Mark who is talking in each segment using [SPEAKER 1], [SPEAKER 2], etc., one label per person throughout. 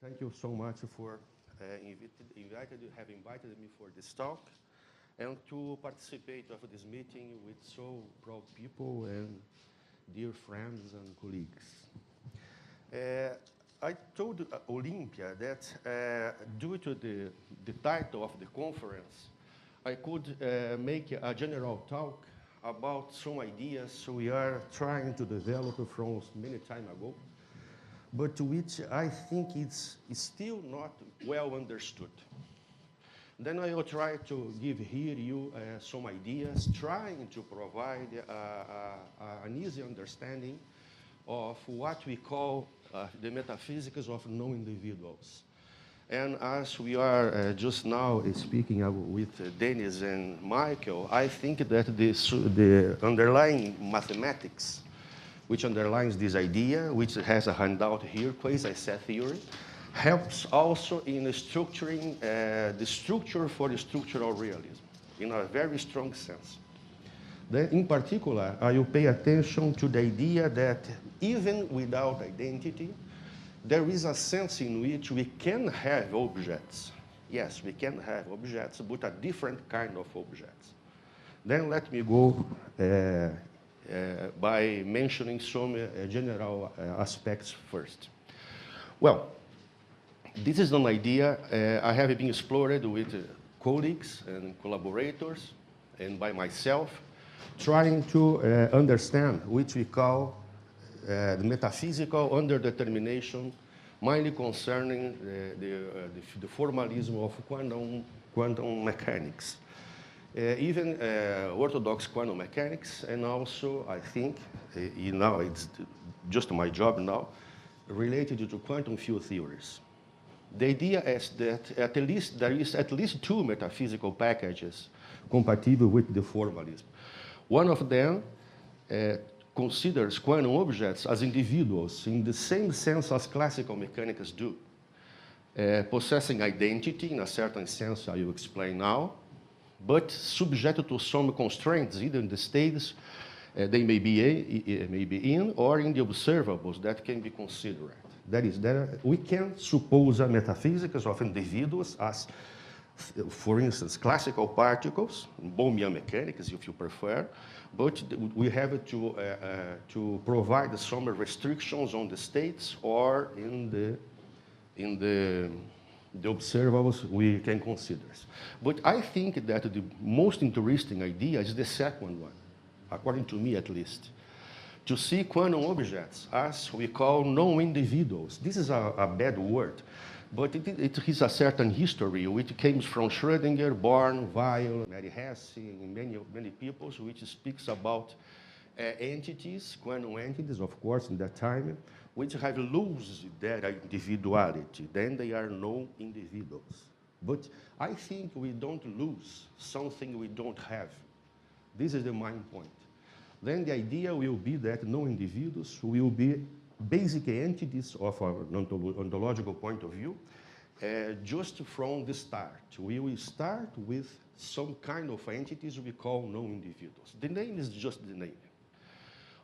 [SPEAKER 1] Thank you so much for have invited me for this talk and to participate of this meeting with so proud people and dear friends and colleagues. I told Olympia that due to the title of the conference, I could make a general talk about some ideas we are trying to develop from many time ago, but which I think is still not well understood. Then I will try to give here you some ideas, trying to provide an easy understanding of what we call the metaphysics of non-individuals. And as we are just now speaking with Dennis and Michael, I think that the underlying mathematics which underlines this idea, which has a handout here, quasi-set theory, helps also in structuring the structure for the structural realism in a very strong sense. Then, in particular, I will pay attention to the idea that even without identity, there is a sense in which we can have objects. Yes, we can have objects, but a different kind of objects. Then let me go by mentioning some general aspects first. Well, this is an idea I have been explored with colleagues and collaborators and by myself, trying to understand which we call the metaphysical underdetermination, mainly concerning the formalism of quantum mechanics. Even orthodox quantum mechanics, and also, I think, now it's just my job now, related to quantum field theories. The idea is that there is at least two metaphysical packages compatible with the formalism. One of them considers quantum objects as individuals in the same sense as classical mechanics do, possessing identity in a certain sense I will explain now, but subject to some constraints, either in the states they may be in, or in the observables that can be considered. That is, we can suppose a metaphysics of individuals as, for instance, classical particles, Bohmian mechanics, if you prefer, but we have to provide some restrictions on the states or in the observables we can consider. But I think that the most interesting idea is the second one, according to me at least, to see quantum objects as we call non-individuals. This is a bad word, but it has a certain history which comes from Schrödinger, Born, Weil, Mary Hesse, and many people, which speaks about entities, quantum entities, of course, in that time, which have lost their individuality. Then they are no individuals. But I think we don't lose something we don't have. This is the main point. Then the idea will be that no individuals will be basic entities of our ontological point of view, just from the start. We will start with some kind of entities we call non-individuals. The name is just the name.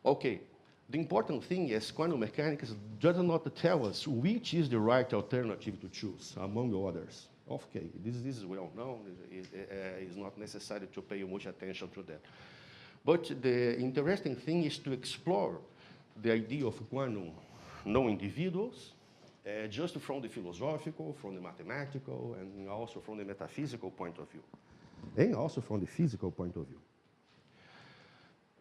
[SPEAKER 1] Okay. The important thing is quantum mechanics does not tell us which is the right alternative to choose, among others. Okay, this is well known. It's not necessary to pay much attention to that. But the interesting thing is to explore the idea of quantum non-individuals just from the philosophical, from the mathematical, and also from the metaphysical point of view, and also from the physical point of view.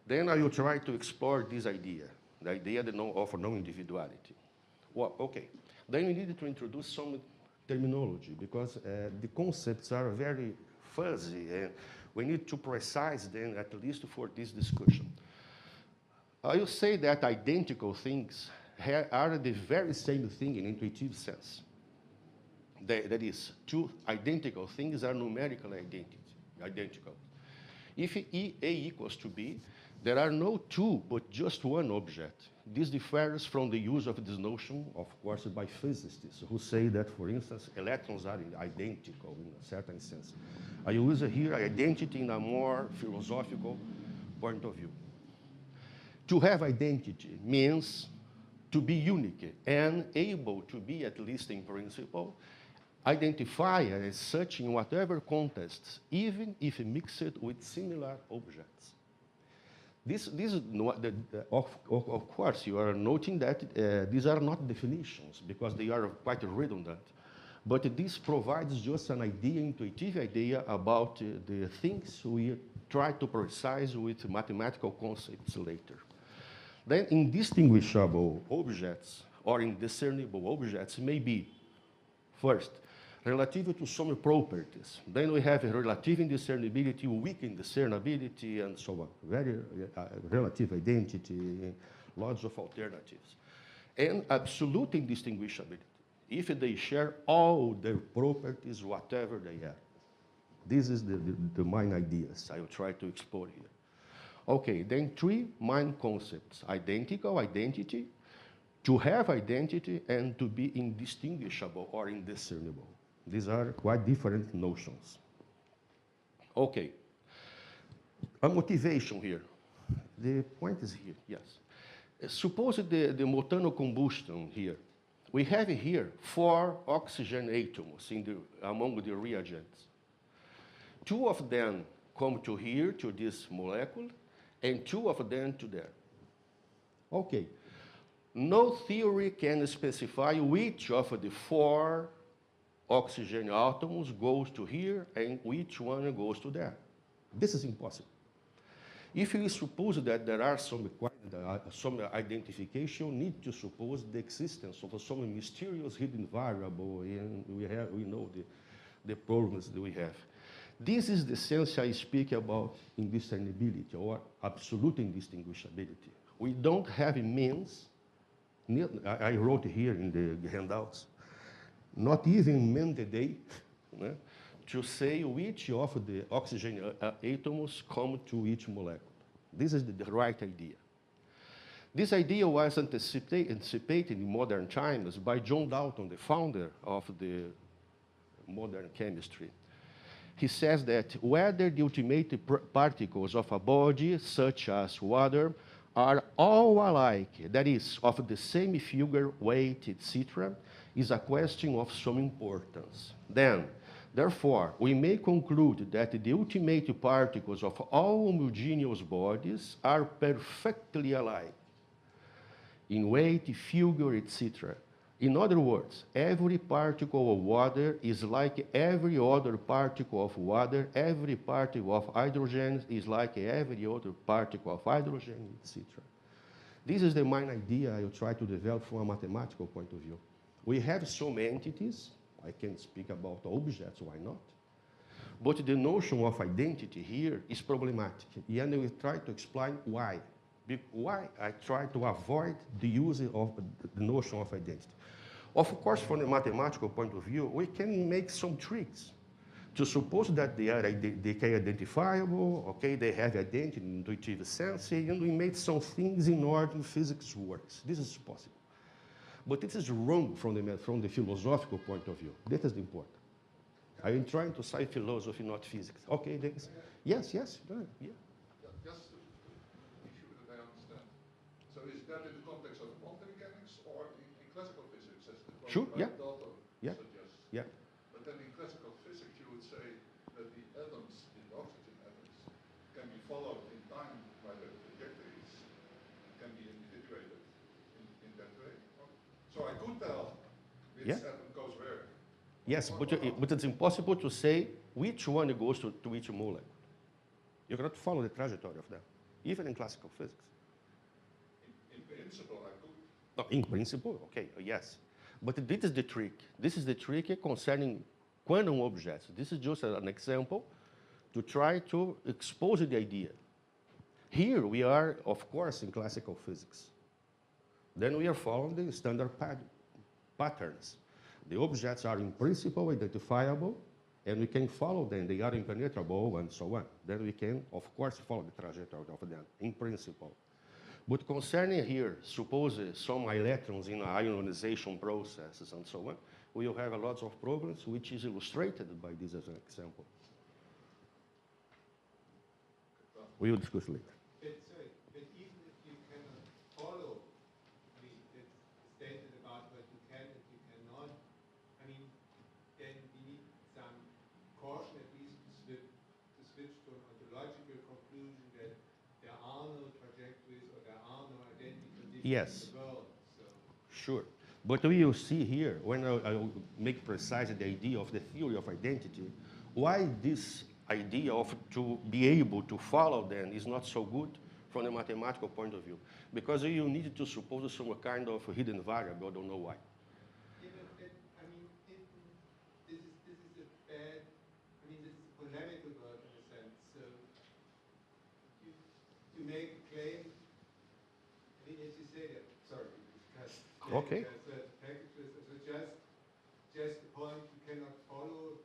[SPEAKER 1] Then I will try to explore this idea, the idea of non-individuality. Well, okay. Then we need to introduce some terminology, because the concepts are very fuzzy, and we need to precise them, at least for this discussion. I will say that identical things are the very same thing in intuitive sense. That is, two identical things are numerically identical. If A equals to B, there are no two, but just one object. This differs from the use of this notion, of course, by physicists, who say that, for instance, electrons are identical in a certain sense. I use here identity in a more philosophical point of view. To have identity means to be unique and able to be, at least in principle, identified as such in whatever context, even if mixed with similar objects. This is not of course, you are noting that these are not definitions because they are quite redundant. But this provides just an idea, intuitive idea about the things we try to precise with mathematical concepts later. Then indistinguishable objects or indiscernible objects may be, first, relative to some properties. Then we have relative indiscernibility, weak indiscernibility, and so on. Very relative identity, lots of alternatives. And absolute indistinguishability, if they share all their properties, whatever they are. This is the main ideas I will try to explore here. Okay, then three main concepts: identical, identity, to have identity, and to be indistinguishable or indiscernible. These are quite different notions. Okay. A motivation here. The point is here, yes. Suppose the methanol combustion here. We have here 4 oxygen atoms among the reagents. 2 of them come to here, to this molecule, and 2 of them to there. Okay. No theory can specify which of the 4 oxygen atoms goes to here and which one goes to there. This is impossible. If we suppose that there are some identification, we need to suppose the existence of some mysterious hidden variable, and we know the problems that we have. This is the sense I speak about indiscernibility or absolute indistinguishability. We don't have means, I wrote here in the handouts, not even mandate to say which of the oxygen atoms come to each molecule. This is the right idea. This idea was anticipated in modern times by John Dalton, the founder of the modern chemistry. He says that whether the ultimate particles of a body, such as water, are all alike, that is, of the same figure, weight, etc., is a question of some importance. Then, therefore, we may conclude that the ultimate particles of all homogeneous bodies are perfectly alike in weight, figure, etc. In other words, every particle of water is like every other particle of water, every particle of hydrogen is like every other particle of hydrogen, etc. This is the main idea I try to develop from a mathematical point of view. We have some entities, I can speak about objects, why not? But the notion of identity here is problematic, and we try to explain why. Why I try to avoid the use of the notion of identity. Of course, from a mathematical point of view, we can make some tricks to suppose that they are identifiable, okay, they have identity in intuitive sense, and we make some things in order physics works. This is possible. But it is wrong from the philosophical point of view. That is important. I am trying to cite philosophy, not physics. Okay, thanks. Yes, yes. Yeah.
[SPEAKER 2] Just to make sure that I understand. So is that in the context of quantum mechanics or in classical physics, as the
[SPEAKER 1] Sure, yeah.
[SPEAKER 2] Dalton suggests?
[SPEAKER 1] Yeah.
[SPEAKER 2] But then in classical physics, you would say that the atoms, the oxygen atoms, can be followed in time by the trajectories, can be individuated in that way. So I could tell which atom goes where.
[SPEAKER 1] Yes, but it's impossible to say which one goes to which molecule. You cannot follow the trajectory of them, even in classical physics.
[SPEAKER 2] In principle, I could.
[SPEAKER 1] No, in principle, okay, yes. But this is the trick. This is the trick concerning quantum objects. This is just an example to try to expose the idea. Here we are, of course, in classical physics. Then we are following the standard patterns. The objects are in principle identifiable, and we can follow them. They are impenetrable, and so on. Then we can, of course, follow the trajectory of them, in principle. But concerning here, suppose some electrons in ionization processes and so on, we will have a lot of problems, which is illustrated by this as an example. We will discuss later.
[SPEAKER 3] But even if you cannot follow
[SPEAKER 1] Yes.
[SPEAKER 2] world. So
[SPEAKER 1] Sure. But we will see here, when I will make precise the idea of the theory of identity, why this idea of to be able to follow them is not so good from a mathematical point of view. Because you need to suppose some kind of hidden variable, I don't know why.
[SPEAKER 3] Even I mean, this is a bad. I mean, this is a polemical word in a sense. So you make a claim. I mean, as you say that. Sorry, because
[SPEAKER 1] Okay.
[SPEAKER 3] packages. So just the point you cannot follow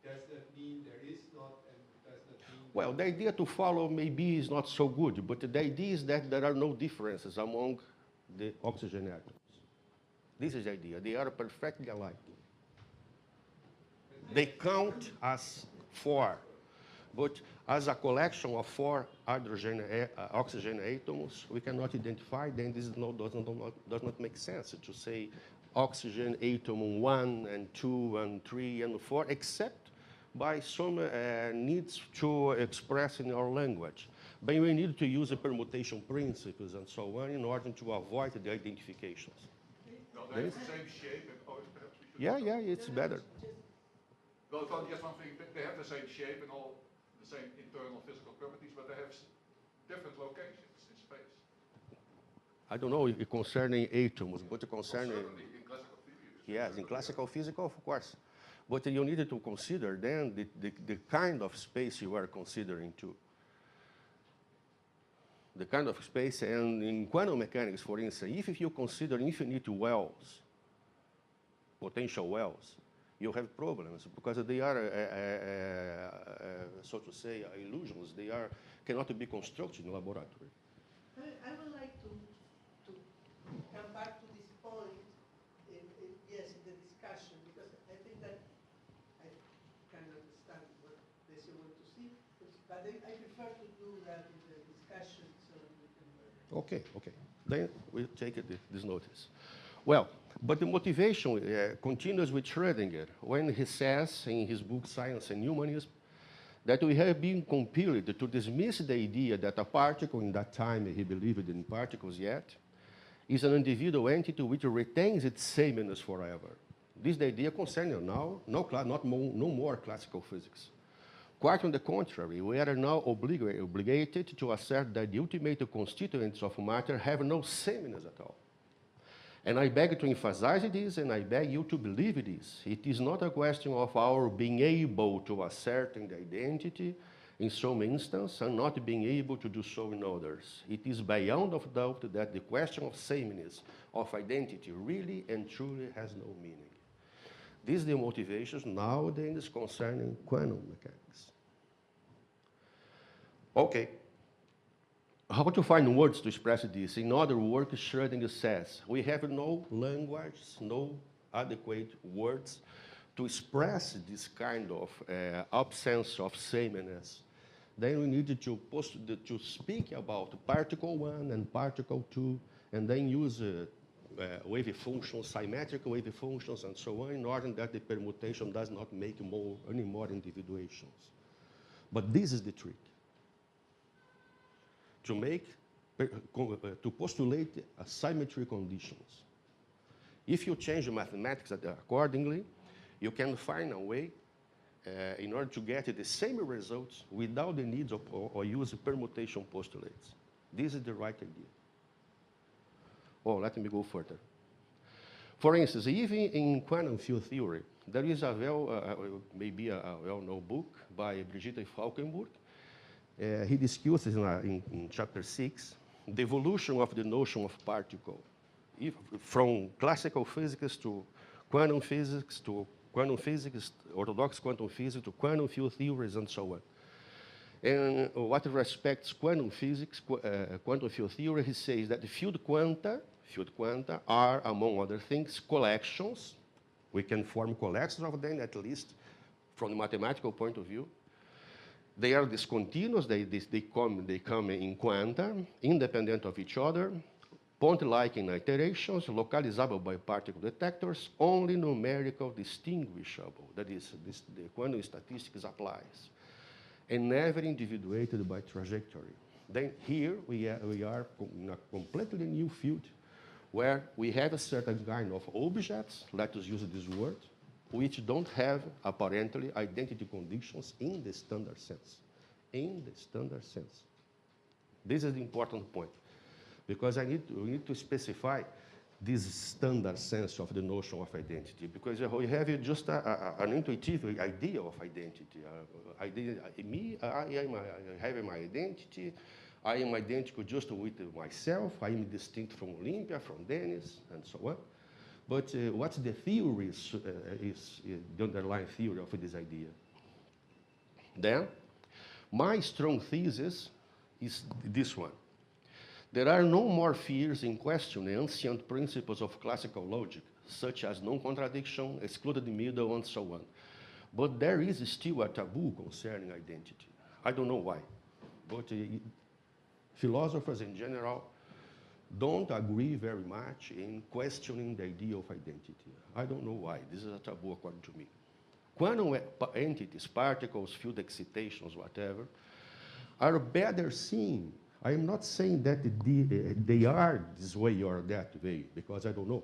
[SPEAKER 3] does not mean there is not, and does not mean.
[SPEAKER 1] Well, the idea to follow maybe is not so good, but the idea is that there are no differences among the oxygen atoms. This is the idea. They are perfectly alike. They count as 4, but as a collection of 4 oxygen atoms, we cannot identify them. This does not make sense to say oxygen atom 1 and 2 and 3 and 4, except by some needs to express in our language. But we need to use the permutation principles and so on in order to avoid the identifications.
[SPEAKER 2] well, they have the same shape, and perhaps we should.
[SPEAKER 1] Yeah, it's better.
[SPEAKER 2] Well, just one thing. They have the same shape and all the same internal physical properties, but they have different locations in space.
[SPEAKER 1] I don't know if concerning atoms, but concerning...
[SPEAKER 2] Certainly in classical physics.
[SPEAKER 1] Yes, in classical physics, of course. But you needed to consider then the kind of space you are considering too. The kind of space, and in quantum mechanics, for instance, if you consider infinite wells, potential wells, you have problems because they are, so to say, illusions. They cannot be constructed in laboratory.
[SPEAKER 4] I would like to come back to this point, yes, in the discussion, because I think that I can understand what Decio wants to see, but I prefer to do that in the discussion so we can...
[SPEAKER 1] Okay. Then we'll take this notice. Well, but the motivation continues with Schrödinger when he says in his book Science and Humanism that we have been compelled to dismiss the idea that a particle, in that time he believed in particles yet, is an individual entity which retains its sameness forever. This is the idea concerning now no more classical physics. Quite on the contrary, we are now obligated to assert that the ultimate constituents of matter have no sameness at all. And I beg to emphasize this, and I beg you to believe this. It is not a question of our being able to ascertain the identity in some instances and not being able to do so in others. It is beyond of doubt that the question of sameness, of identity, really and truly has no meaning. This is the motivations nowadays concerning quantum mechanics. Okay. How to find words to express this? In other words, Schrödinger says, we have no language, no adequate words to express this kind of absence of sameness. Then we need to speak about particle 1 and particle 2, and then use wave functions, symmetric wave functions, and so on, in order that the permutation does not make any more individuations. But this is the trick. To postulate symmetry conditions. If you change the mathematics accordingly, you can find a way in order to get the same results without the need of or use permutation postulates. This is the right idea. Oh, let me go further. For instance, even in quantum field theory, there is maybe a well-known book by Brigitte Falkenburg. He discusses in chapter 6 the evolution of the notion of particle, from classical physics to quantum physics, orthodox quantum physics, to quantum field theories, and so on. And what respects quantum physics, quantum field theory, he says that the field quanta are, among other things, collections. We can form collections of them, at least from the mathematical point of view. They are discontinuous, they come in quanta, independent of each other, point-like in iterations, localizable by particle detectors, only numerical distinguishable, that is, the quantum statistics applies, and never individuated by trajectory. Then here we are in a completely new field where we have a certain kind of objects, let us use this word, which don't have apparently identity conditions in the standard sense. In the standard sense. This is the important point, because we need to specify this standard sense of the notion of identity, because we have just an intuitive idea of identity. I have my identity. I am identical just with myself. I am distinct from Olympia, from Dennis, and so on. But what's the theory is the underlying theory of this idea? Then, my strong thesis is this one. There are no more fears in questioning ancient principles of classical logic, such as non-contradiction, excluded middle, and so on. But there is still a taboo concerning identity. I don't know why, but philosophers in general don't agree very much in questioning the idea of identity. I don't know why. This is a taboo according to me. Quantum entities, particles, field excitations, whatever, are better seen. I am not saying that they are this way or that way, because I don't know.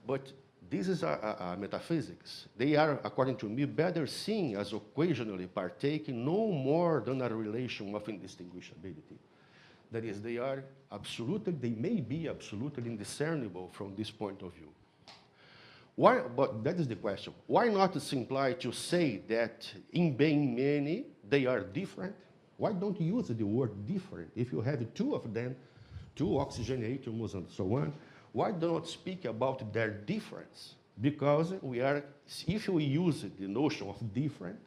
[SPEAKER 1] But this is a metaphysics. They are, according to me, better seen as occasionally partaking no more than a relation of indistinguishability. That is, they may be absolutely indiscernible from this point of view. Why, but that is the question. Why not simply to say that in being many, they are different? Why don't you use the word different? If you have two of them, two oxygen atoms and so on, why not speak about their difference? Because if we use the notion of different,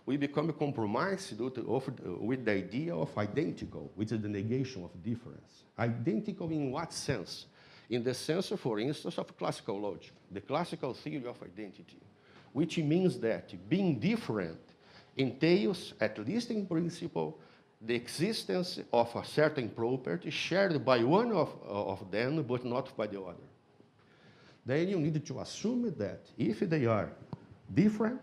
[SPEAKER 1] we become compromised with the idea of identical, which is the negation of difference. Identical in what sense? In the sense, for instance, of classical logic, the classical theory of identity, which means that being different entails, at least in principle, the existence of a certain property shared by one of them, but not by the other. Then you need to assume that if they are different,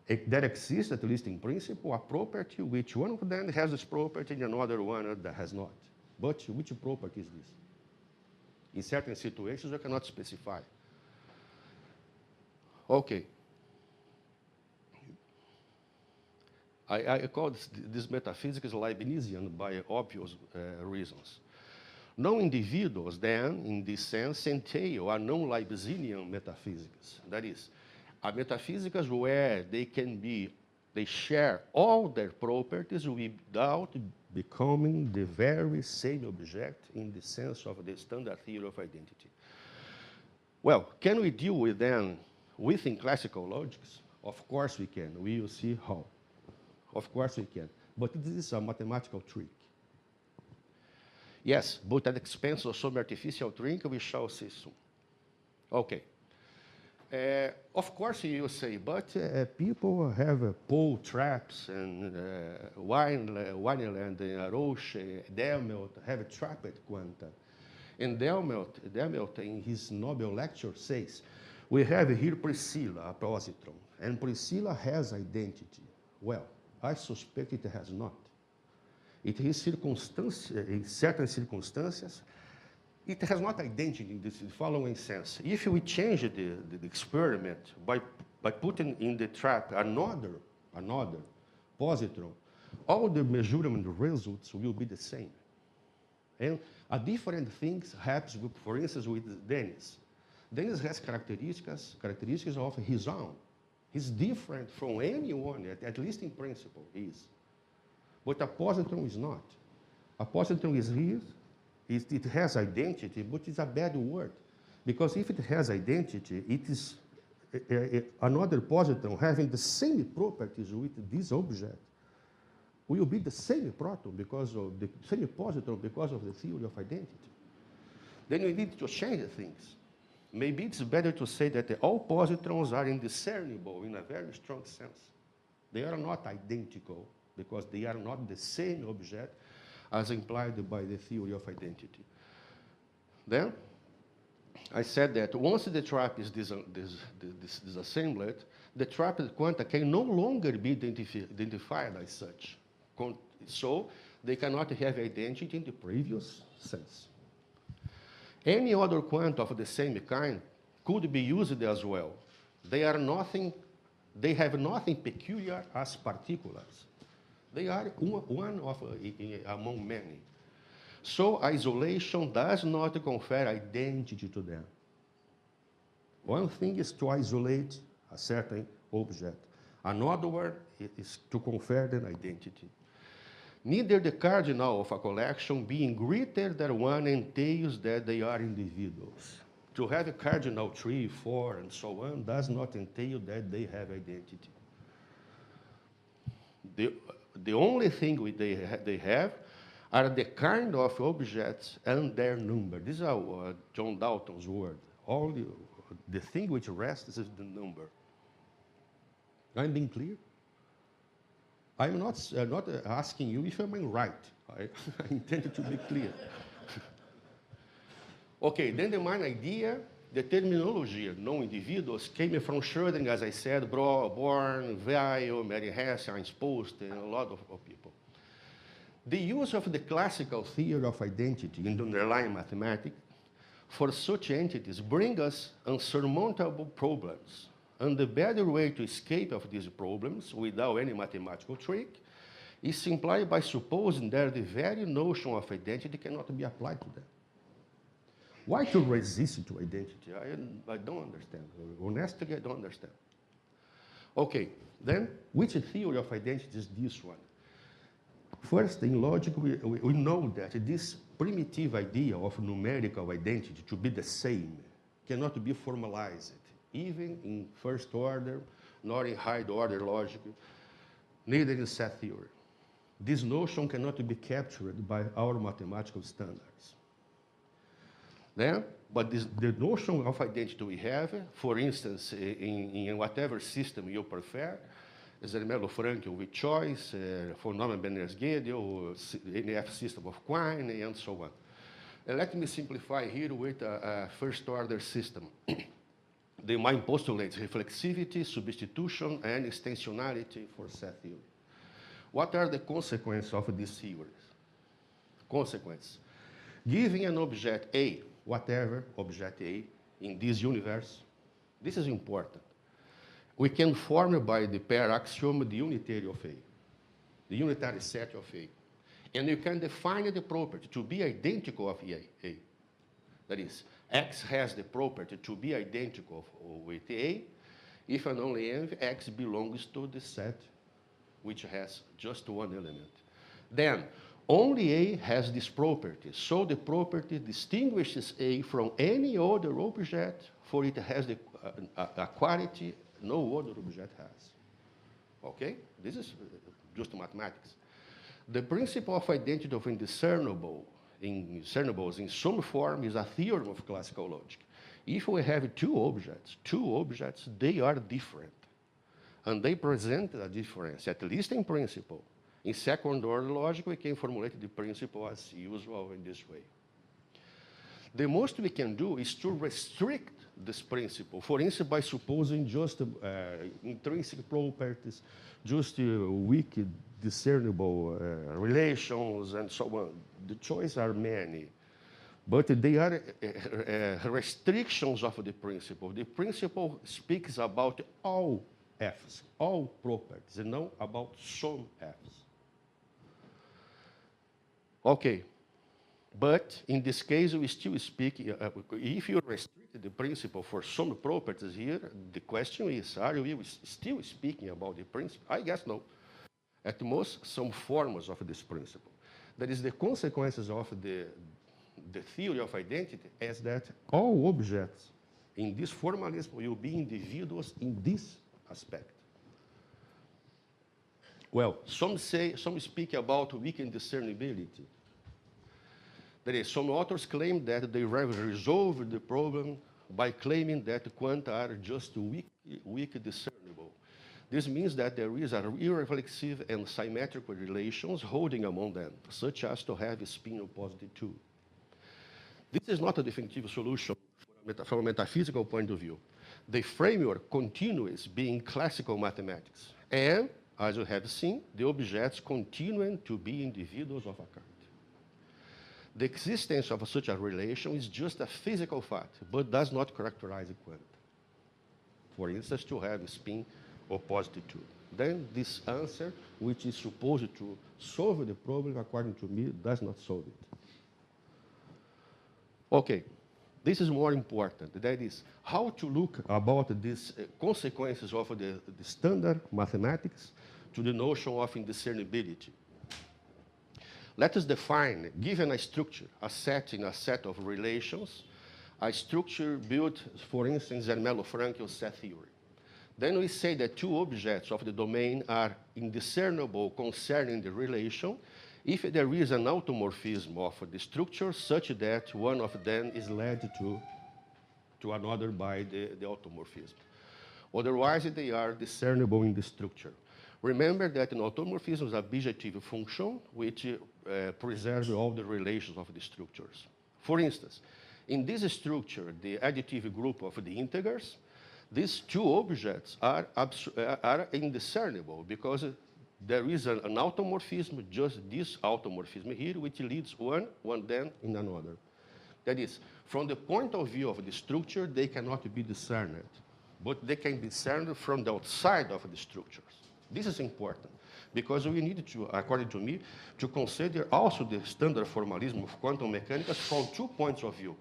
[SPEAKER 1] there exists, at least in principle, a property which one of them has this property and another one that has not. But which property is this? In certain situations, I cannot specify. Okay. I call this metaphysics Leibnizian by obvious reasons. Non-individuals, then, in this sense, entail a non-Leibnizian metaphysics. That is, a metaphysics where they share all their properties without becoming the very same object in the sense of the standard theory of identity. Well, can we deal with them within classical logics? Of course we can. We will see how. Of course we can. But this is a mathematical trick. Yes, but at the expense of some artificial trick, we shall see soon. Okay. Of course, you say, but people have pole traps and Wineland and Roche, Delmelt have trapped quanta. And Delmelt, in his Nobel lecture, says, we have here Priscilla, a positron, and Priscilla has identity. Well, I suspect it has not. It is in certain circumstances, it has not identity in the following sense. If we change the experiment by putting in the trap another positron, all the measurement results will be the same. And a different thing happens, for instance, with Dennis. Dennis has characteristics of his own. He's different from anyone, at least in principle, he is. But a positron is not. A positron is his. It has identity, but it's a bad word. Because if it has identity, it is another positron having the same properties with this object will be the same proton because of the same positron because of the theory of identity. Then we need to change things. Maybe it's better to say that all positrons are indiscernible in a very strong sense. They are not identical because they are not the same object as implied by the theory of identity. Then, I said that once the trap is disassembled, the trapped quanta can no longer be identified as such. So, they cannot have identity in the previous sense. Any other quant of the same kind could be used as well. They have nothing peculiar as particulars. They are one of among many. So isolation does not confer identity to them. One thing is to isolate a certain object. Another one is to confer an identity. Neither the cardinal of a collection being greater than one entails that they are individuals. To have a cardinal 3, 4, and so on does not entail that they have identity. The only thing they have are the kind of objects and their number. These are John Dalton's word. All the thing which rests is the number. I'm being clear? I'm not asking you if I'm right. I intended to be clear. Okay, then the main idea, the terminology non-individuals came from Schrödinger, as I said, Born, Weil, Mary Hesse, Heinz Post, and a lot of people. The use of the classical theory of identity in the underlying mathematics for such entities bring us unsurmountable problems. And the better way to escape of these problems without any mathematical trick is simply by supposing that the very notion of identity cannot be applied to them. Why to resist to identity? I don't understand. Honestly, I don't understand. Okay, then which theory of identity is this one? First, in logic, we know that this primitive idea of numerical identity to be the same cannot be formalized, even in first order, nor in high order logic, neither in set theory. This notion cannot be captured by our mathematical standards. Then, but the notion of identity we have, for instance, in whatever system you prefer, Zermelo-Frankel with choice, von Neumann-Benners-Gödel, NF system of Quine, and so on. And let me simplify here with a first-order system. The main postulates reflexivity, substitution, and extensionality for set theory. What are the consequences of these theories? Consequence. Giving an object A, whatever object A, in this universe, this is important. We can form by the pair axiom the unitary of A, the unitary set of A. And you can define the property to be identical of A. That is, X has the property to be identical with A if and only if X belongs to the set which has just one element. Then, only A has this property, so the property distinguishes A from any other object, for it has a quality no other object has. Okay? This is just mathematics. The principle of identity of indiscernibles in some form is a theorem of classical logic. If we have two objects, they are different. And they present a difference, at least in principle. In second-order logic, we can formulate the principle as usual in this way. The most we can do is to restrict this principle, for instance, by supposing just intrinsic properties, just weak discernible relations, and so on. The choices are many, but they are restrictions of the principle. The principle speaks about all Fs, all properties, and not about some Fs. Okay. But in this case, we still speak, if you restrict the principle for some properties here, the question is, are we still speaking about the principle? I guess no. At most, some forms of this principle. That is, the consequences of the theory of identity is that all objects in this formalism will be individuals in this aspect. Well, some speak about weak indiscernibility. That is, some authors claim that they have resolved the problem by claiming that quanta are just weak discernible. This means that there is a irreflexive and symmetrical relations holding among them, such as to have a spin opposite 2. This is not a definitive solution from a metaphysical point of view. The framework continues being classical mathematics, and as you have seen, the objects continue to be individuals of a kind. The existence of such a relation is just a physical fact, but does not characterize a quantity. For instance, to have a spin or positive 2. Then this answer, which is supposed to solve the problem, according to me, does not solve it. Okay, this is more important. That is, how to look about these consequences of the standard mathematics to the notion of indiscernibility. Let us define, given a structure, a set in a set of relations, a structure built, for instance, Zermelo-Fraenkel's set theory. Then we say that two objects of the domain are indiscernible concerning the relation if there is an automorphism of the structure such that one of them is led to another by the automorphism. Otherwise, they are discernible in the structure. Remember that an automorphism is a bijective function which preserves all the relations of the structures. For instance, in this structure, the additive group of the integers, these two objects are indiscernible because there is an automorphism, just this automorphism here, which leads one then in another. That is, from the point of view of the structure, they cannot be discerned, but they can be discerned from the outside of the structures. This is important, because we need to, according to me, to consider also the standard formalism of quantum mechanics from 2 points of view.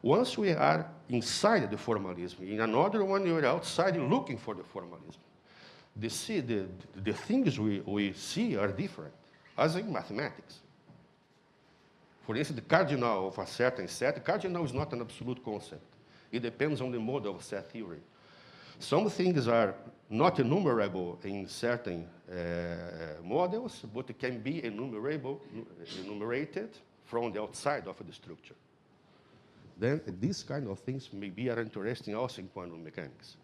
[SPEAKER 1] Once we are inside the formalism, in another one we are outside looking for the formalism. The things we see are different, as in mathematics. For instance, the cardinal of a certain set, cardinal is not an absolute concept. It depends on the model of set theory. Some things are not enumerable in certain models, but it can be enumerated from the outside of the structure. Then these kind of things maybe are interesting also in quantum mechanics.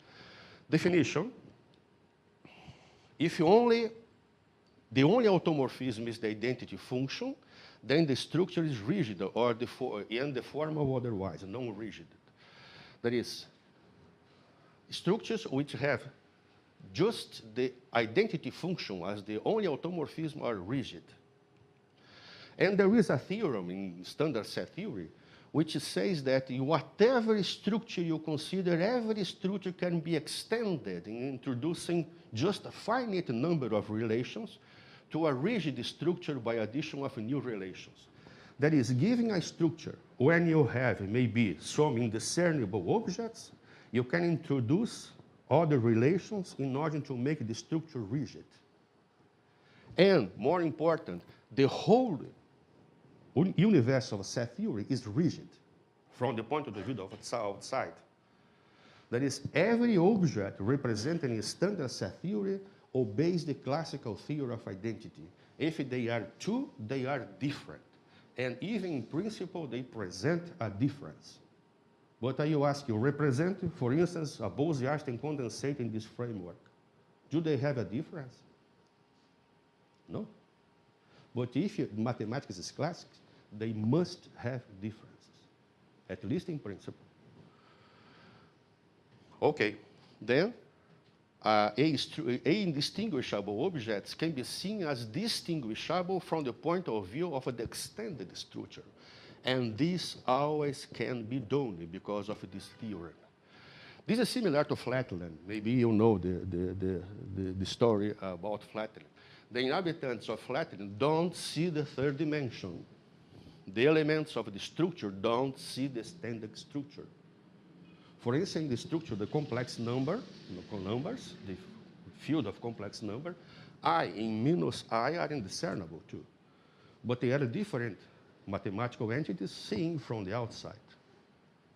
[SPEAKER 1] Definition: if the only automorphism is the identity function, then the structure is rigid or in the form of otherwise, non-rigid. That is, structures which have just the identity function as the only automorphism are rigid. And there is a theorem in standard set theory which says that in whatever structure you consider, every structure can be extended in introducing just a finite number of relations to a rigid structure by addition of new relations. That is, giving a structure, when you have maybe some indiscernible objects, you can introduce other relations in order to make the structure rigid. And more important, the whole universe of set theory is rigid from the point of view of outside. That is, every object represented in standard set theory obeys the classical theory of identity. If they are two, they are different. And even in principle, they present a difference. But I will ask you, represent, for instance, a Bose-Einstein condensate in this framework. Do they have a difference? No. But if mathematics is classic, they must have differences, at least in principle. Okay, then indistinguishable objects can be seen as distinguishable from the point of view of the extended structure. And this always can be done because of this theorem. This is similar to Flatland. Maybe you know the story about Flatland. The inhabitants of Flatland don't see the third dimension. The elements of the structure don't see the standard structure. For instance, in the structure, the complex number, numbers, the field of complex number, I in minus I are indiscernible too. But they are different mathematical entities seen from the outside.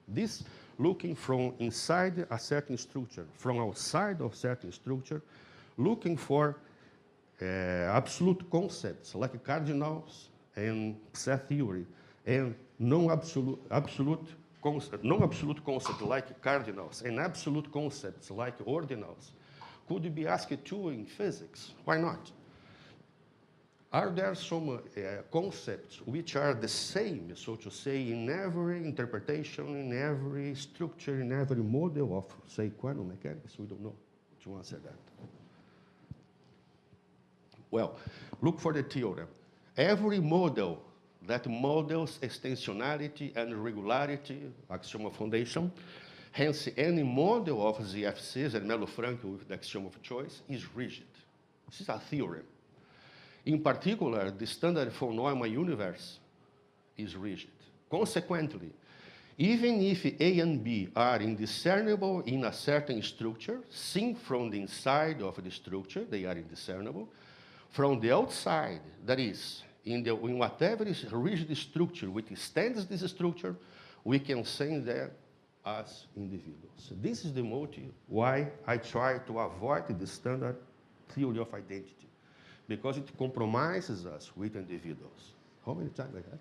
[SPEAKER 1] This looking from inside a certain structure, from outside of certain structure, looking for absolute concepts like cardinals and set theory, and non-absolute concepts like cardinals, and absolute concepts like ordinals could be asked too in physics. Why not? Are there some concepts which are the same, so to say, in every interpretation, in every structure, in every model of, say, quantum mechanics? We don't know to answer that. Well, look for the theorem. Every model that models extensionality and regularity, axiom of foundation, hence any model of ZFCs and Melo-Franco with the axiom of choice is rigid. This is a theorem. In particular, the standard von Neumann universe is rigid. Consequently, even if A and B are indiscernible in a certain structure, seen from the inside of the structure, they are indiscernible. From the outside, that is, in whatever is rigid structure which stands this structure, we can say them as individuals. This is the motive why I try to avoid the standard theory of identity, because it compromises us with individuals. How many times I have?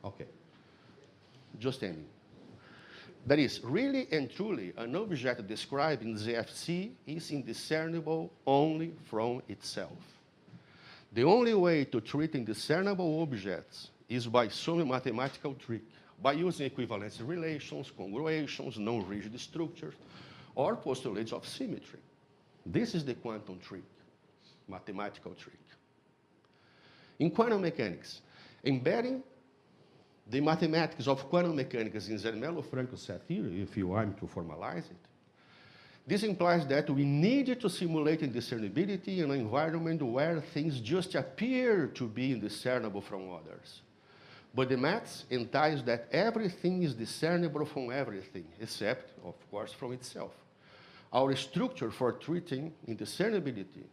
[SPEAKER 1] Okay. Just ending. That is, really and truly, an object described in ZFC is indiscernible only from itself. The only way to treat indiscernible objects is by some mathematical trick, by using equivalency relations, congruations, non-rigid structures, or postulates of symmetry. This is the quantum trick, mathematical trick. In quantum mechanics, embedding the mathematics of quantum mechanics in the Melo-Franco set theory, if you want to formalize it, this implies that we need to simulate indiscernibility in an environment where things just appear to be indiscernible from others. But the maths entails that everything is discernible from everything, except, of course, from itself. Our structure for treating indiscernibility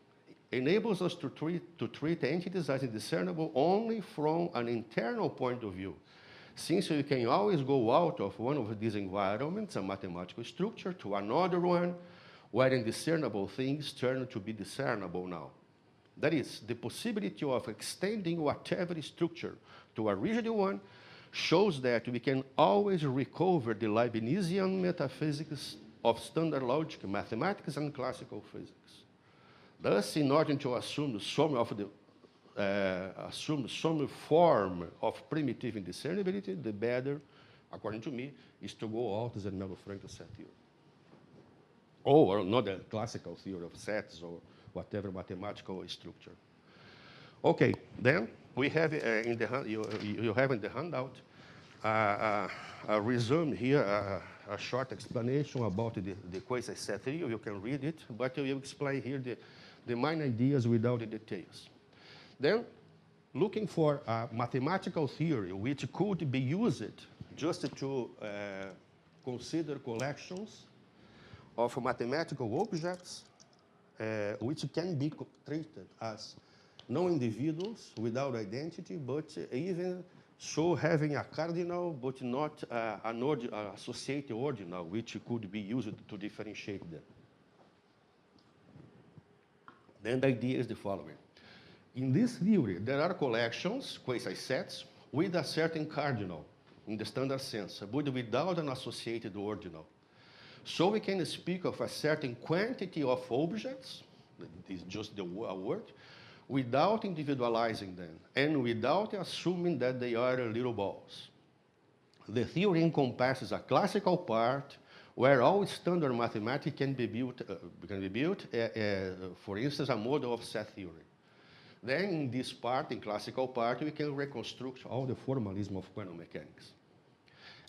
[SPEAKER 1] enables us to treat entities as indiscernible only from an internal point of view, since we can always go out of one of these environments, a mathematical structure, to another one, where indiscernible things turn to be discernible now. That is, the possibility of extending whatever structure to a rigid one shows that we can always recover the Leibnizian metaphysics of standard logic, mathematics, and classical physics. Thus, in order to assume some form of primitive indiscernibility, the better, according to me, is to go out as a Melo-Franco set theory. Or not a classical theory of sets or whatever mathematical structure. Okay, then we have you have in the handout a resume here, a short explanation about the quasi set theory. You can read it, but we will explain here the main ideas without the details. Then, looking for a mathematical theory which could be used just to consider collections of mathematical objects which can be treated as non-individuals without identity, but even so having a cardinal, but not an associated ordinal, which could be used to differentiate them. Then the idea is the following. In this theory, there are collections, quasi-sets, with a certain cardinal, in the standard sense, but without an associated ordinal. So we can speak of a certain quantity of objects, this is just a word, without individualizing them, and without assuming that they are little balls. The theory encompasses a classical part where all standard mathematics can be built, for instance, a model of set theory. Then in this part, in classical part, we can reconstruct all the formalism of quantum mechanics.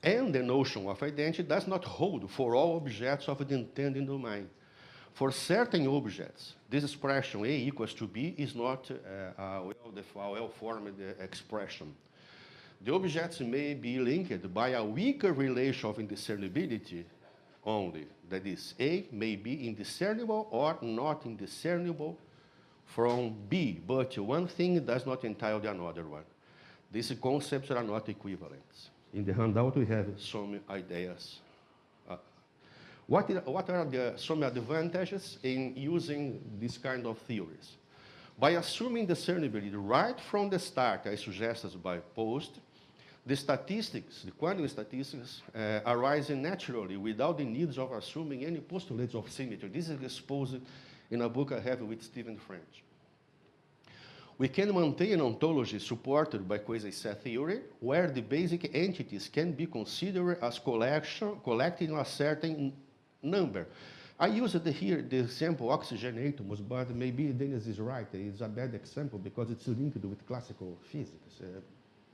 [SPEAKER 1] And the notion of identity does not hold for all objects of the intended domain. For certain objects, this expression A equals to B is not a well-formed expression. The objects may be linked by a weaker relation of indiscernibility only. That is, A may be indiscernible or not indiscernible from B, but one thing does not entail the another one. These concepts are not equivalent. In the handout, we have some ideas. What are some advantages in using this kind of theories? By assuming discernibility right from the start, as suggested by Post, the statistics, the quantum statistics, arise naturally without the needs of assuming any postulates of symmetry. This is exposed in a book I have with Stephen French. We can maintain an ontology supported by quasi-set theory, where the basic entities can be considered as collected in a certain number, I used here the example oxygen atoms, but maybe Dennis is right. It's a bad example because it's linked with classical physics.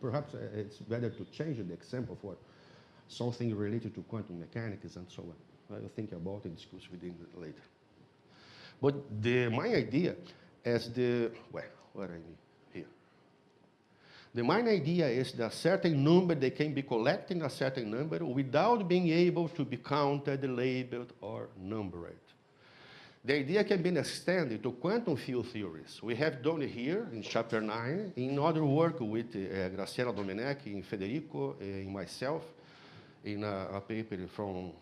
[SPEAKER 1] Perhaps it's better to change the example for something related to quantum mechanics and so on. I'll think about and discuss with him later. But my idea is what I mean here. The main idea is that a certain number, they can be collecting a certain number without being able to be counted, labeled, or numbered. The idea can be extended to quantum field theories. We have done it here in chapter 9, in other work with Graciela Domenech, in Federico, in myself, in a paper from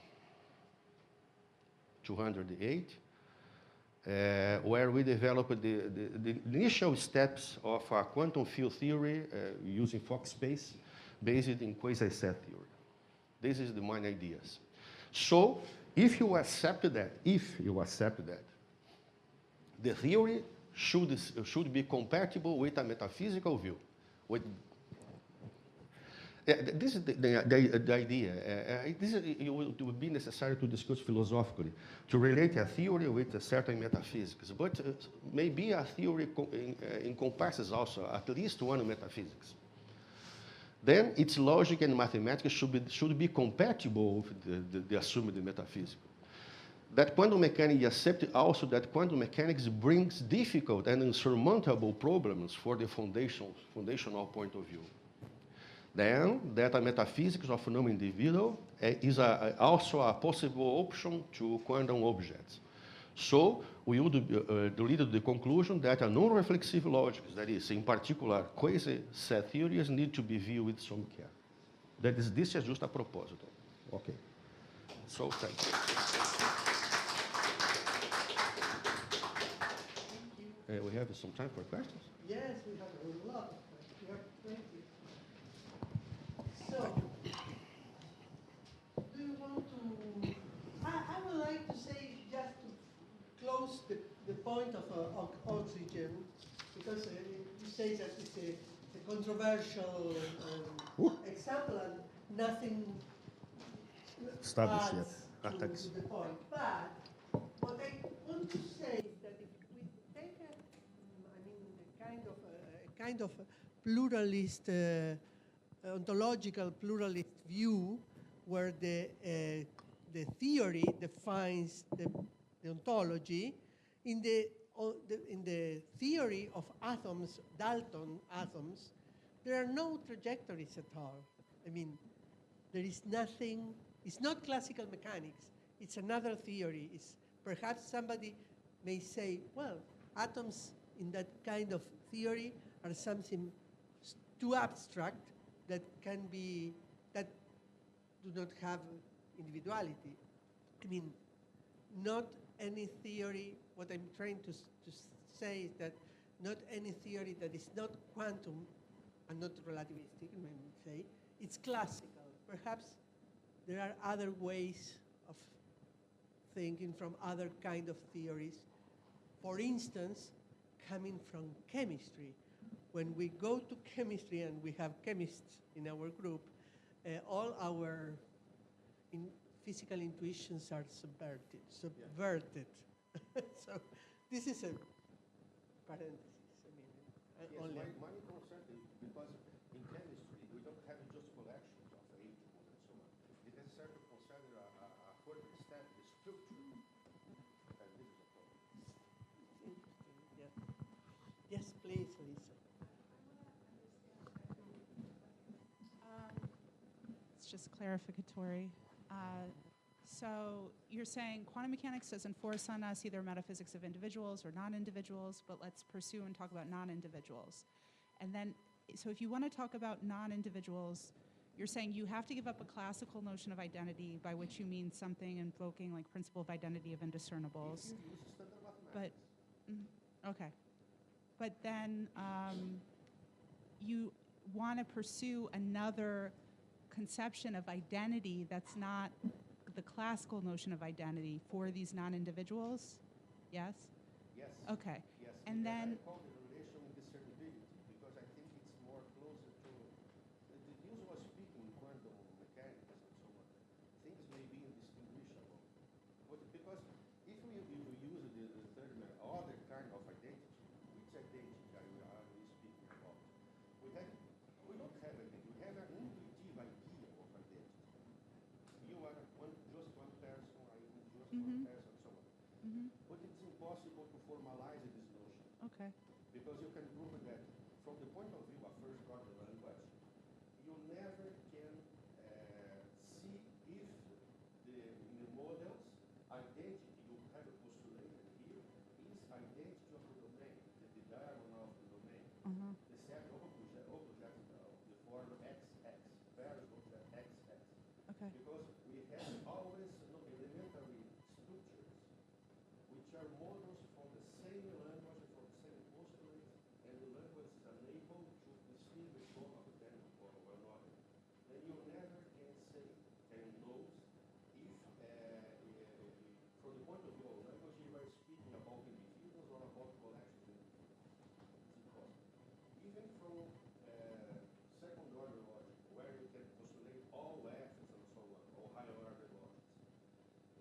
[SPEAKER 1] 208. Where we developed the initial steps of a quantum field theory using Fock space based in quasi-set theory. This is the main ideas. So if you accept that, the theory should be compatible with a metaphysical view. This is the idea. It would be necessary to discuss philosophically, to relate a theory with a certain metaphysics. But maybe a theory encompasses also at least one metaphysics. Then its logic and mathematics should be compatible with the assumed metaphysical. That quantum mechanics accepts also that quantum mechanics brings difficult and insurmountable problems for the foundational point of view. Then, that a metaphysics of non-individual is also a possible option to quantum objects. So, we would lead to the conclusion that a non-reflexive logic, that is, in particular, quasi-set theories, need to be viewed with some care. This is just a proposal. Okay. So, thank you. We have some time for questions?
[SPEAKER 4] Yes, we have a lot of questions. We have 20. So, do you want to, I would like to say, just to close the point of oxygen, because you say that it's a controversial example and nothing
[SPEAKER 1] Established
[SPEAKER 4] adds
[SPEAKER 1] yet.
[SPEAKER 4] To the point. But what I want to say is that if we take a kind of pluralist ontological pluralist view where the theory defines the ontology. In the theory of atoms, Dalton atoms, there are no trajectories at all. I mean, there is nothing, it's not classical mechanics, it's another theory. It's perhaps somebody may say, well, atoms in that kind of theory are something too abstract that do not have individuality. I mean, not any theory, what I'm trying to say is that not any theory that is not quantum and not relativistic, I may say, it's classical. Perhaps there are other ways of thinking from other kind of theories. For instance, coming from chemistry. When we go to chemistry, and we have chemists in our group, all our physical intuitions are subverted. So this is a parenthesis. I mean,
[SPEAKER 1] yes,
[SPEAKER 4] only.
[SPEAKER 1] My concern is because in chemistry we don't have just collections of atoms and so on. It is necessary to consider a further step, the structure, and this is a problem.
[SPEAKER 4] Interesting. Yeah. Yes, please, Lisa.
[SPEAKER 5] It's just clarificatory. So you're saying quantum mechanics doesn't force on us either metaphysics of individuals or non-individuals, but let's pursue and talk about non-individuals. And then, so if you want to talk about non-individuals, you're saying you have to give up a classical notion of identity, by which you mean something invoking like principle of identity of indiscernibles. But, okay. But then you want to pursue another conception of identity that's not the classical notion of identity for these non-individuals? Yes?
[SPEAKER 1] Yes.
[SPEAKER 5] Okay.
[SPEAKER 1] Yes.
[SPEAKER 5] And then,
[SPEAKER 1] I call the relation indiscernibility because I think it's more closer to the usual speaking quantum mechanics and so on. Things may be indistinguishable. But because Because you can prove that from the point of view of first-order language, you never can see if in the models identity you have postulated here is identity of the domain, the diagonal of the domain. The set of object of the form XX, various object XX.
[SPEAKER 5] Okay.
[SPEAKER 1] Because we have always elementary structures which are models from the same language, from the same postulate, and the language is unable to distinguish one of them from another. Then you never can say, can know if, from the point of view of language, you are speaking about individuals or about collections. Because even from second order logic, where you can postulate all F's and so on, or higher order logics,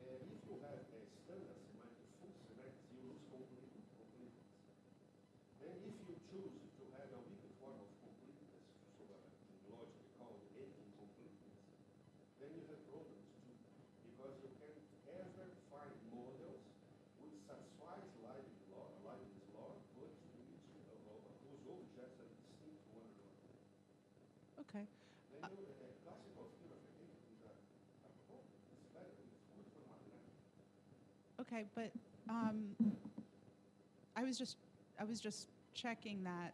[SPEAKER 1] if you have a standard semantic, full semantics, you lose completeness. Then if you choose to have a weak form of completeness, so in logic called incompleteness, then you have problems too, because you can't ever find models which satisfies Leibniz law, but whose objects are distinct from one another.
[SPEAKER 5] Okay.
[SPEAKER 1] Then classical theory of identity is a problem. It's better. It's good for mathematics.
[SPEAKER 5] Okay, but I was just checking that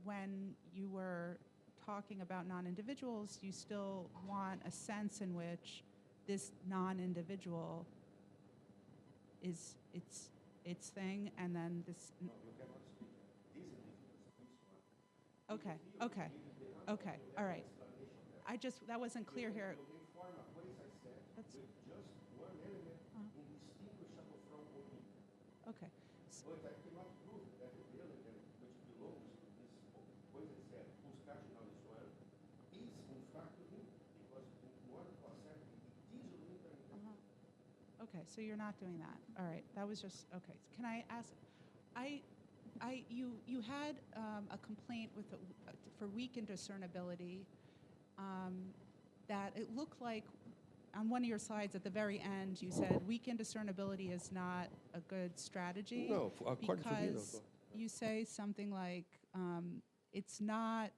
[SPEAKER 5] when you were talking about non-individuals, you still want a sense in which this non-individual is its thing, and then this.
[SPEAKER 1] No, you cannot speak. These individuals, this one.
[SPEAKER 5] Okay. Okay. Okay. All right. That wasn't clear here.
[SPEAKER 1] You can form a quasi-set
[SPEAKER 5] That's-
[SPEAKER 1] with just one element indistinguishable from only.
[SPEAKER 5] Okay.
[SPEAKER 1] But I cannot prove that the element which belongs to this quasi-set, whose cardinal is one, is in fact him, because in order to accept it, it is limited.
[SPEAKER 5] Okay, so you're not doing that. All right, that was just okay. Can I ask? You had a complaint with for weak indiscernibility. That it looked like on one of your slides at the very end you said weak indiscernibility is not a good strategy.
[SPEAKER 1] No, according to me, no.
[SPEAKER 5] because you say something like it's not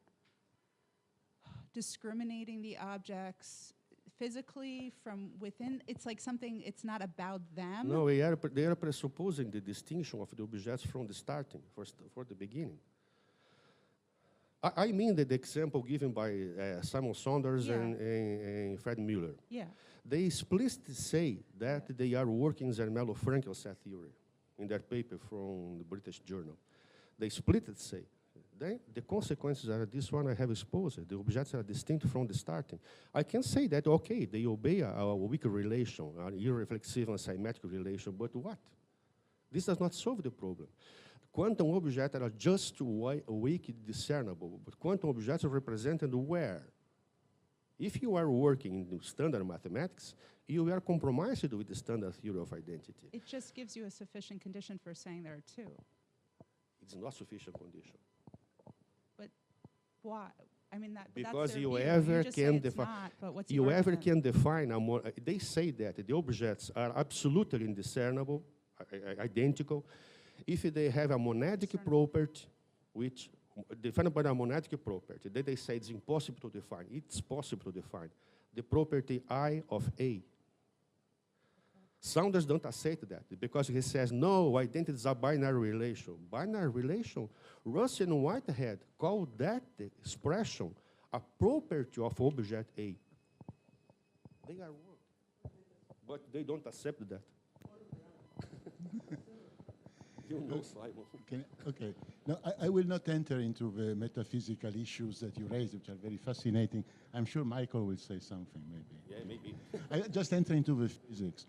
[SPEAKER 5] discriminating the objects physically from within. It's like something. It's not about them.
[SPEAKER 1] No, they are presupposing the distinction of the objects from the starting, for the beginning. I mean the example given by Simon Saunders
[SPEAKER 5] Yeah.
[SPEAKER 1] and Fred Mueller.
[SPEAKER 5] Yeah.
[SPEAKER 1] They explicitly say that they are working Zermelo-Frankel set theory in their paper from the British Journal. They explicitly say, the consequences are this one I have exposed. The objects are distinct from the starting. I can say that, okay, they obey a weak relation, an irreflexive and symmetric relation, but what? This does not solve the problem. Quantum objects are just weak discernible, but quantum objects are represented where? If you are working in standard mathematics, you are compromised with the standard theory of identity.
[SPEAKER 5] It just gives you a sufficient condition for saying there are two.
[SPEAKER 1] It's not sufficient condition.
[SPEAKER 5] But why? I mean, that's
[SPEAKER 1] Because
[SPEAKER 5] their
[SPEAKER 1] you
[SPEAKER 5] view.
[SPEAKER 1] ever
[SPEAKER 5] just say
[SPEAKER 1] can
[SPEAKER 5] it's
[SPEAKER 1] define,
[SPEAKER 5] not, but what's the
[SPEAKER 1] you ever
[SPEAKER 5] argument?
[SPEAKER 1] can define a more. They say that the objects are absolutely indiscernible, identical, if they have a monadic property, which defined by a monadic property. Then they say it's impossible to define. It's possible to define the property I of A. Saunders don't accept that because he says, no, identity is a binary relation. Binary relation, Russell and Whitehead call that expression a property of object A. They are wrong, but they don't accept that. You know, Simon.
[SPEAKER 6] Okay. Now, I will not enter into the metaphysical issues that you raised, which are very fascinating. I'm sure Michael will say something, maybe.
[SPEAKER 1] Yeah, maybe.
[SPEAKER 6] I just enter into the physics.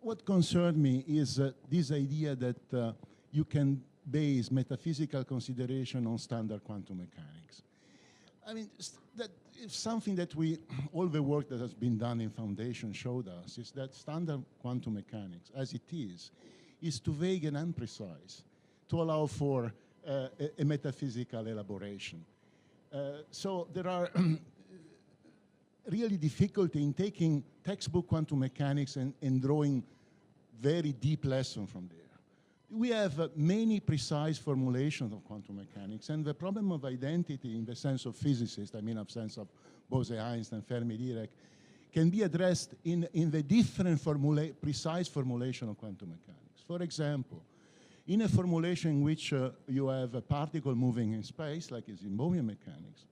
[SPEAKER 6] What concerned me is this idea that you can base metaphysical consideration on standard quantum mechanics. I mean, that is something that all the work that has been done in Foundation showed us is that standard quantum mechanics, as it is too vague and imprecise to allow for a metaphysical elaboration. So there are really difficulty in taking textbook quantum mechanics and drawing very deep lessons from there. we have many precise formulations of quantum mechanics, and the problem of identity in the sense of physicists, I mean of sense of Bose-Einstein, Fermi-Dirac, can be addressed in the different precise formulation of quantum mechanics. For example, in a formulation in which you have a particle moving in space, like is in Bohmian mechanics,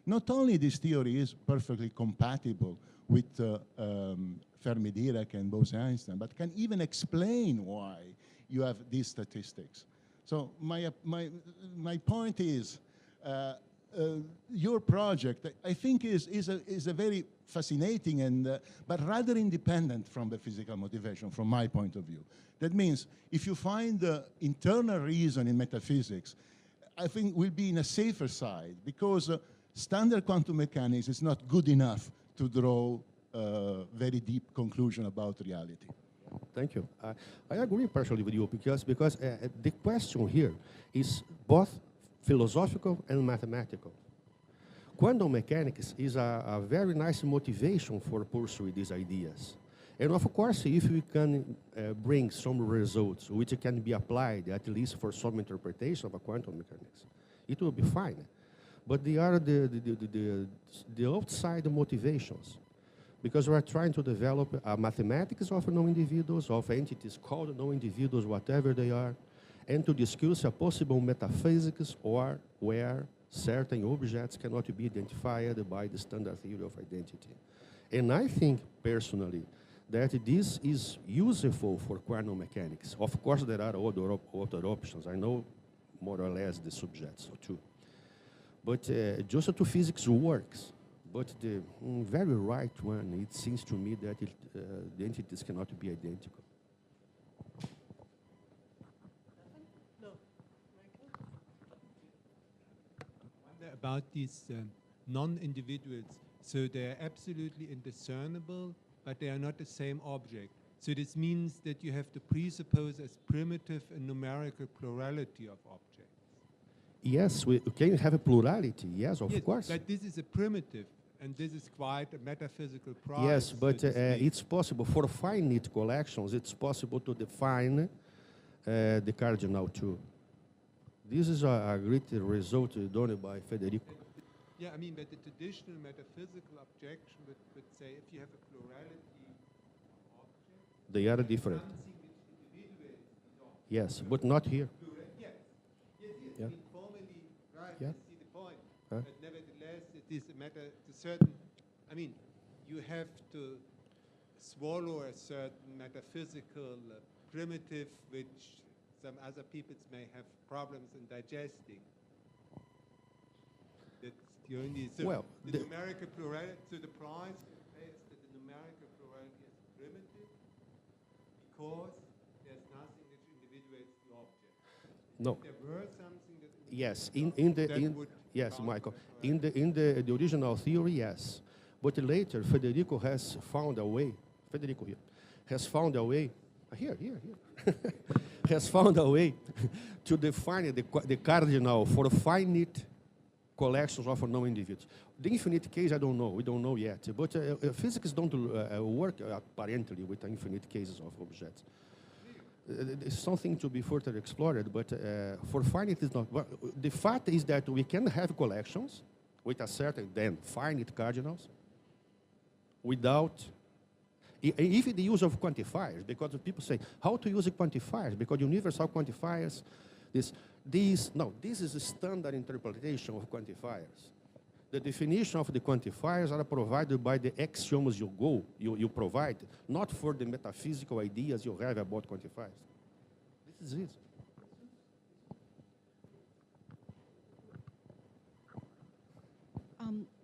[SPEAKER 6] not only this theory is perfectly compatible with Fermi-Dirac and Bose-Einstein, but can even explain why you have these statistics. So my point is, your project, I think, is a very fascinating and but rather independent from the physical motivation, from my point of view. That means if you find the internal reason in metaphysics, I think we'll be in a safer side, because standard quantum mechanics is not good enough to draw a very deep conclusion about reality.
[SPEAKER 1] Thank you. I agree partially with you, because the question here is both philosophical and mathematical. Quantum mechanics is a very nice motivation for pursuing these ideas. And of course, if we can bring some results which can be applied, at least for some interpretation of a quantum mechanics, it will be fine. But they are the outside motivations, because we are trying to develop a mathematics of non-individuals, of entities called non-individuals, whatever they are, and to discuss a possible metaphysics or where certain objects cannot be identified by the standard theory of identity. And I think, personally, that this is useful for quantum mechanics. Of course, there are other options. I know more or less the subjects too. But just to physics works. But the very right one, it seems to me that the entities cannot be identical.
[SPEAKER 4] No.
[SPEAKER 3] Wonder about these non-individuals. So they're absolutely indiscernible, but they are not the same object. So this means that you have to presuppose as primitive a numerical plurality of objects.
[SPEAKER 1] Yes, we can have a plurality, yes, of course.
[SPEAKER 3] But this is a primitive, and this is quite a metaphysical prize.
[SPEAKER 1] Yes, but it's possible for finite collections, it's possible to define the cardinal too. This is a great result done by Federico.
[SPEAKER 3] Yeah, I mean, but the traditional metaphysical objection would say if you have a plurality of objects,
[SPEAKER 1] They are different.
[SPEAKER 3] something which individuates these objects.
[SPEAKER 1] Yes, but not here.
[SPEAKER 3] Yes.
[SPEAKER 1] Yeah.
[SPEAKER 3] I mean, formally, right,
[SPEAKER 1] Yeah.
[SPEAKER 3] I see the point.
[SPEAKER 1] Huh?
[SPEAKER 3] But nevertheless, it is a matter, it's a certain, I mean, you have to swallow a certain metaphysical primitive which some other peoples may have problems in digesting. That's the only, so
[SPEAKER 1] Well,
[SPEAKER 3] the numerical plurality, so the prize is that the numerical plurality is primitive because there's nothing which individuates the object.
[SPEAKER 1] No.
[SPEAKER 3] If there were something that
[SPEAKER 1] Yes, yes,
[SPEAKER 3] count
[SPEAKER 1] Michael.
[SPEAKER 3] the
[SPEAKER 1] In the original theory, yes, but later Federico has found a way. Federico here has found a way. Here, has found a way to define the cardinal for finite collections of non-individuals. The infinite case, I don't know. We don't know yet. But physics don't work apparently with infinite cases of objects. It's something to be further explored, but for finite is not. Well, the fact is that we can have collections with a certain then finite cardinals without even the use of quantifiers, because people say how to use quantifiers, because universal quantifiers, this is a standard interpretation of quantifiers. The definition of the quantifiers are provided by the axioms you provide, not for the metaphysical ideas you have about quantifiers. This is it.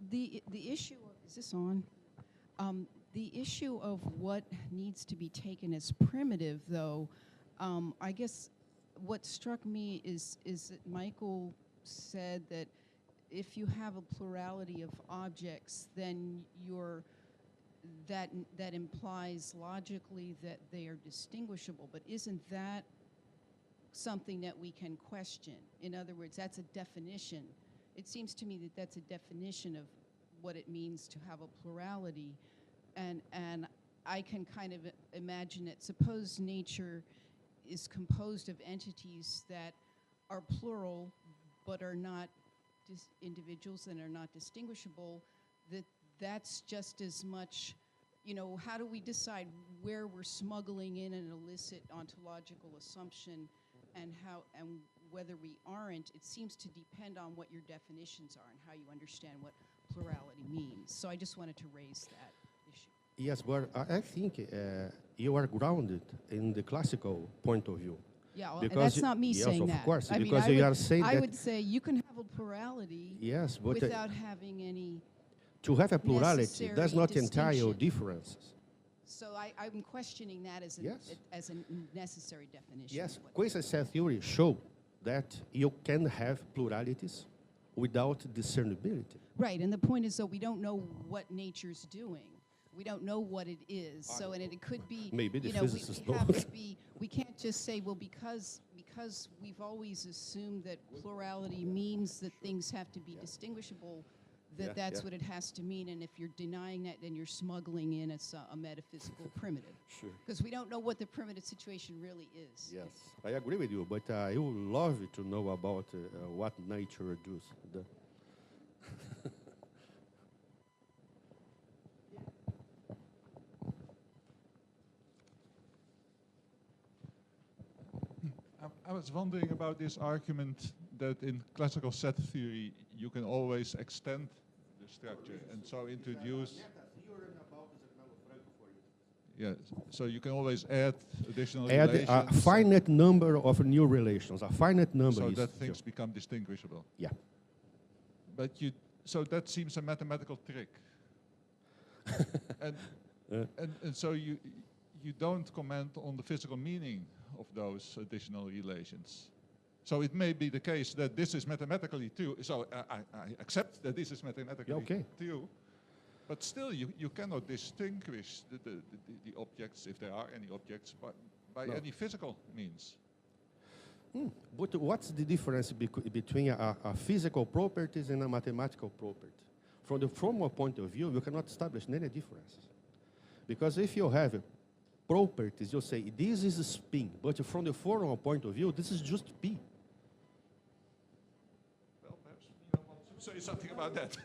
[SPEAKER 7] The issue of, is this on? The issue of what needs to be taken as primitive, though, I guess what struck me is that Michael said that if you have a plurality of objects, then that implies logically that they are distinguishable. But isn't that something that we can question? In other words, that's a definition. It seems to me that that's a definition of what it means to have a plurality. And I can kind of imagine it. Suppose nature is composed of entities that are plural but are not individuals and are not distinguishable, that's just as much, how do we decide where we're smuggling in an illicit ontological assumption and whether we aren't? It seems to depend on what your definitions are and how you understand what plurality means. So I just wanted to raise that issue.
[SPEAKER 1] Yes, but I think you are grounded in the classical point of view.
[SPEAKER 7] Yeah, well,
[SPEAKER 1] because
[SPEAKER 7] that's not me saying that.
[SPEAKER 1] Yes, of course,
[SPEAKER 7] I
[SPEAKER 1] because
[SPEAKER 7] mean,
[SPEAKER 1] you are saying that...
[SPEAKER 7] I would say you can have a plurality
[SPEAKER 1] yes, but
[SPEAKER 7] without having any...
[SPEAKER 1] To have a plurality does not entail
[SPEAKER 7] distinction.
[SPEAKER 1] differences.
[SPEAKER 7] So I'm questioning that as, as a necessary definition.
[SPEAKER 1] Yes, Krause's set theory show that you can have pluralities without discernibility.
[SPEAKER 7] Right, and the point is, though, we don't know what nature's doing. We don't know what it is. So, and it could be,
[SPEAKER 1] maybe the physicists
[SPEAKER 7] we have
[SPEAKER 1] don't.
[SPEAKER 7] to be, we can't just say, well, because we've always assumed that plurality means that things have to be distinguishable, that's what it has to mean. And if you're denying that, then you're smuggling in a metaphysical primitive.
[SPEAKER 1] Sure.
[SPEAKER 7] Because we don't know what the primitive situation really is.
[SPEAKER 1] Yes, I agree with you, but I would love to know about what nature does.
[SPEAKER 2] I was wondering about this argument that in classical set theory you can always extend the structure and so introduce... Yes, so you can always add additional relations.
[SPEAKER 1] Add a finite number of new relations, a finite number.
[SPEAKER 2] So that things become distinguishable.
[SPEAKER 1] Yeah.
[SPEAKER 2] But so that seems a mathematical trick. and so you don't comment on the physical meaning of those additional relations. So it may be the case that this is mathematically true. So I accept that this is mathematically true. But still, you cannot distinguish the objects, if there are any objects, by any physical means.
[SPEAKER 1] But what's the difference between a physical properties and a mathematical property? From the formal point of view, you cannot establish any differences. Because if you have properties, you say, this is a spin, but from the formal point of view, this is just P.
[SPEAKER 2] Well, perhaps you want to say something about that.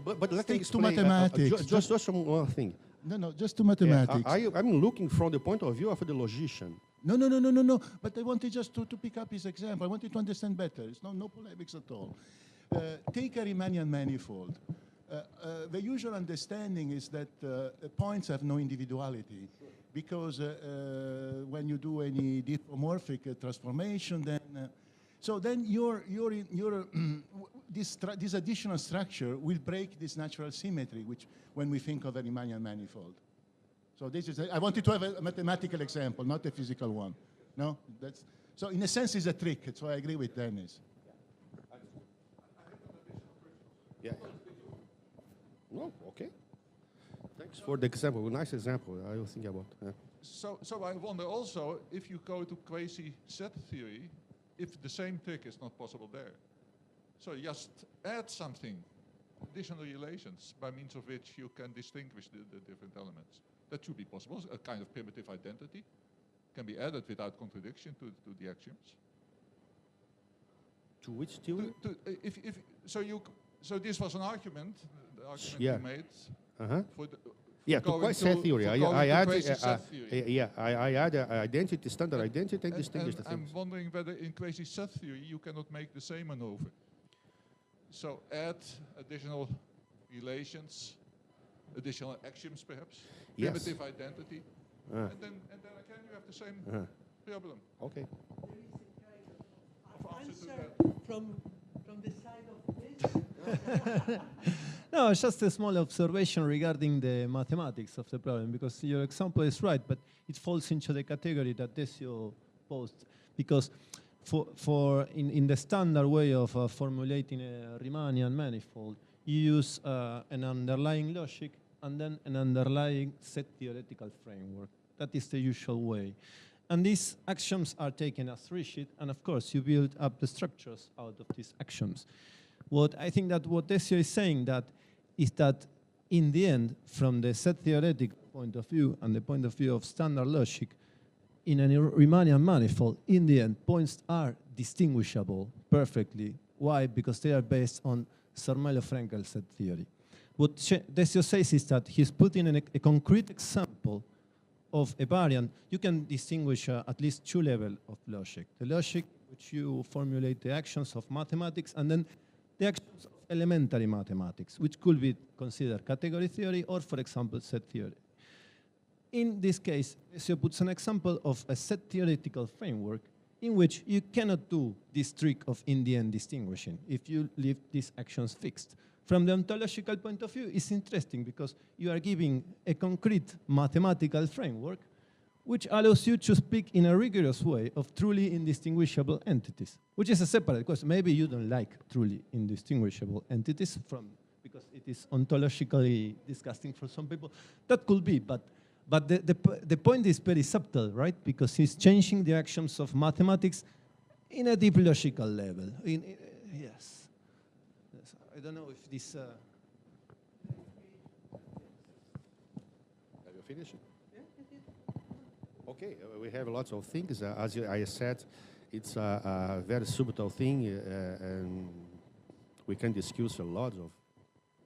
[SPEAKER 1] But let me explain.
[SPEAKER 6] To mathematics.
[SPEAKER 1] Just one thing.
[SPEAKER 6] No, just to mathematics.
[SPEAKER 1] I'm looking from the point of view of the logician.
[SPEAKER 6] No. But I wanted just to pick up his example. I wanted to understand better. It's no polemics at all. Take a Riemannian manifold. The usual understanding is that points have no individuality, because when you do any diffeomorphic transformation, then this additional structure will break this natural symmetry, which when we think of a Riemannian manifold. So this is I wanted to have a mathematical example, not a physical one. No, so in a sense it's a trick. So I agree with Dennis.
[SPEAKER 1] Yeah. No, okay. Thanks for the example. Nice example. I will think about.
[SPEAKER 2] So I wonder also if you go to quasi set theory, if the same trick is not possible there. So just add something, additional relations, by means of which you can distinguish the different elements. That should be possible. A kind of primitive identity can be added without contradiction to the axioms.
[SPEAKER 1] To which theory?
[SPEAKER 2] So this was an argument, the argument you made. For
[SPEAKER 1] to quasi set theory. I add identity, standard identity, and distinguish the things.
[SPEAKER 2] I'm wondering whether in quasi set theory you cannot make the same maneuver. So add additional relations, additional axioms perhaps, primitive identity, and then again you have the same problem.
[SPEAKER 1] Okay.
[SPEAKER 4] There is a kind of answer from the side of this.
[SPEAKER 8] No, it's just a small observation regarding the mathematics of the problem, because your example is right, but it falls into the category that Decio posed, because in the standard way of formulating a Riemannian manifold, you use an underlying logic and then an underlying set theoretical framework. That is the usual way. And these axioms are taken as rigid, and of course you build up the structures out of these axioms. I think that what Decio is saying is that in the end, from the set theoretical point of view and the point of view of standard logic, in a Riemannian manifold, in the end, points are distinguishable perfectly. Why? Because they are based on Zermelo-Frenkel set theory. What Decio says is that he's putting in a concrete example of a variant. You can distinguish at least two levels of logic. The logic which you formulate the actions of mathematics, and then the actions of elementary mathematics, which could be considered category theory or, for example, set theory. In this case, Decio puts an example of a set theoretical framework in which you cannot do this trick of in the end distinguishing if you leave these actions fixed. From the ontological point of view, it's interesting because you are giving a concrete mathematical framework which allows you to speak in a rigorous way of truly indistinguishable entities, which is a separate question. Maybe you don't like truly indistinguishable entities because it is ontologically disgusting for some people. That could be, but the point is very subtle, right? Because he's changing the actions of mathematics in a deep logical level. Yes. I don't know if this...
[SPEAKER 1] Have you finished? Okay, we have lots of things. As I said, it's a very subtle thing, and we can discuss a lot of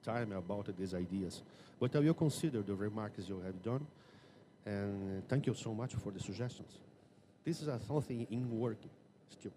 [SPEAKER 1] time about these ideas. But I will consider the remarks you have done, and thank you so much for the suggestions. This is something in working still.